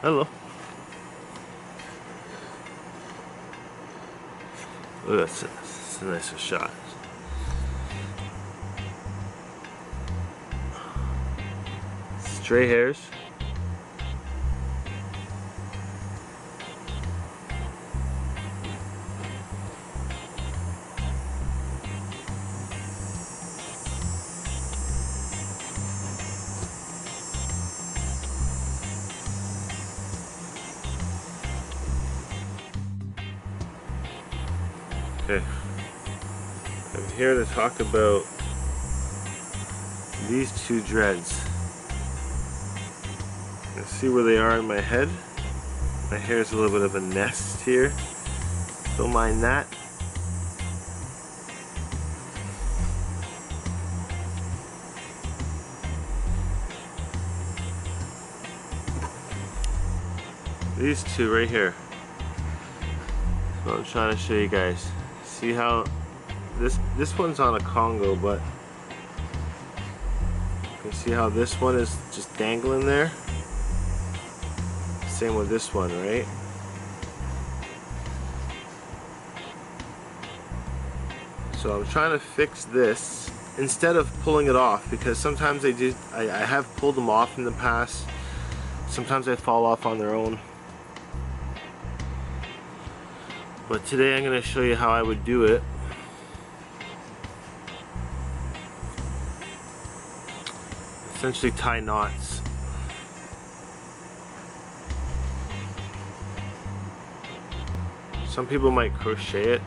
Hello. Oh, that's a nicer shot. Stray hairs. Okay, I'm here to talk about these two dreads. You can see where they are in my head. My hair is a little bit of a nest here. Don't mind that. These two right here. That's what I'm trying to show you guys. See how this one's on a Congo, but you can see how this one is just dangling there. Same with this one, right? So I'm trying to fix this instead of pulling it off, because sometimes I have pulled them off in the past. Sometimes they fall off on their own. But today I'm going to show you how I would do it. Essentially tie knots. Some people might crochet it.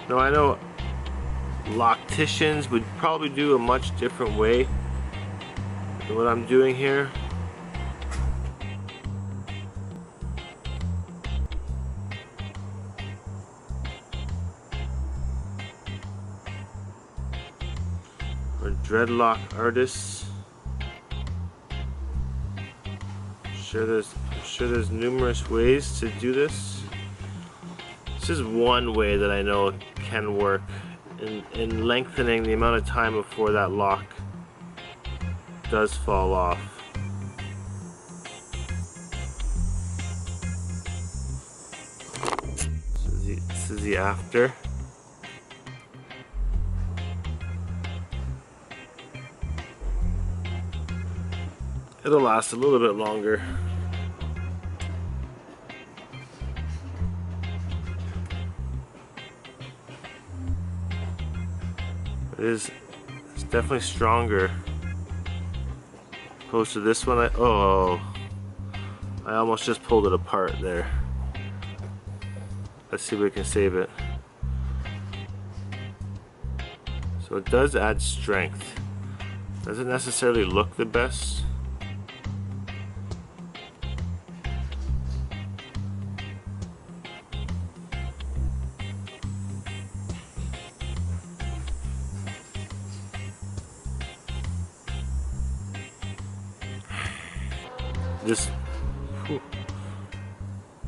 Now I know locticians would probably do a much different way than what I'm doing here. Or dreadlock artists. I'm sure there's numerous ways to do this. This is one way that I know can work in lengthening the amount of time before that lock does fall off. This is the after. It'll last a little bit longer. It's definitely stronger opposed to this one. I almost just pulled it apart there. Let's see if we can save it. So it does add strength. Doesn't necessarily look the best.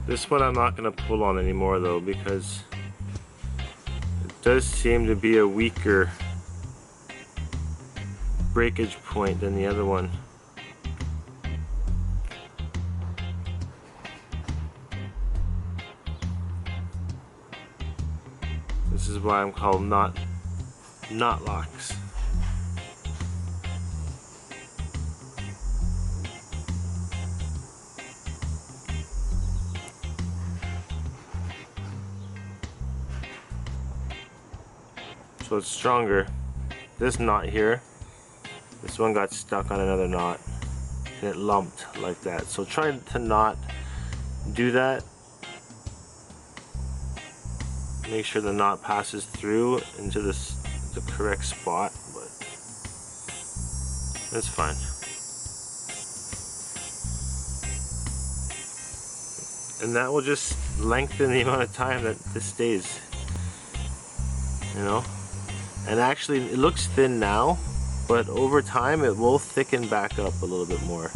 This one I'm not going to pull on anymore though, because it does seem to be a weaker breakage point than the other one. This is why I'm called knotlocks. So it's stronger. This knot here, this one got stuck on another knot and it lumped like that. So try to not do that. Make sure the knot passes through into the correct spot, but that's fine. And that will just lengthen the amount of time that this stays, you know. And actually it looks thin now, but over time it will thicken back up a little bit more.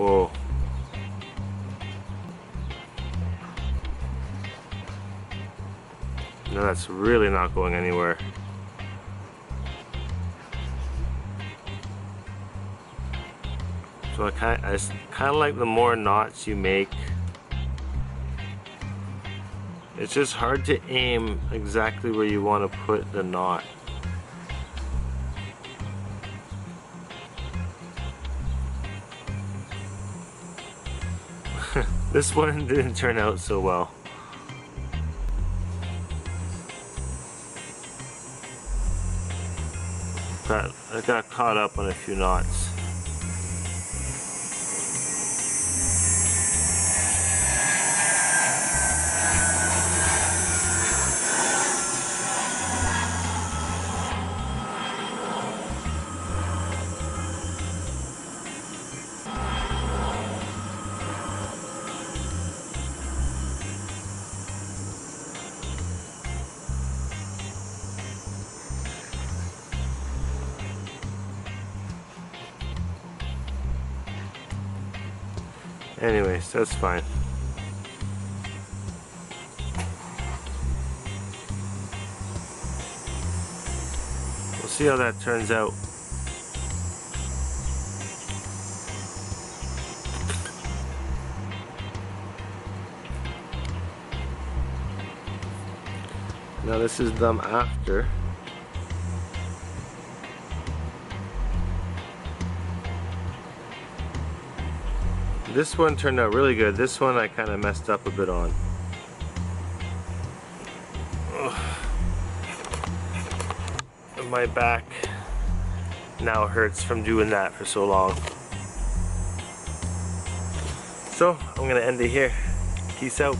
Whoa. No, that's really not going anywhere. So I kind of like the more knots you make. It's just hard to aim exactly where you want to put the knot. This one didn't turn out so well. I got caught up on a few knots. Anyways, that's fine. We'll see how that turns out. Now this is them after. This one turned out really good. This one I kind of messed up a bit on. Ugh. My back now hurts from doing that for so long. So I'm gonna end it here. Peace out.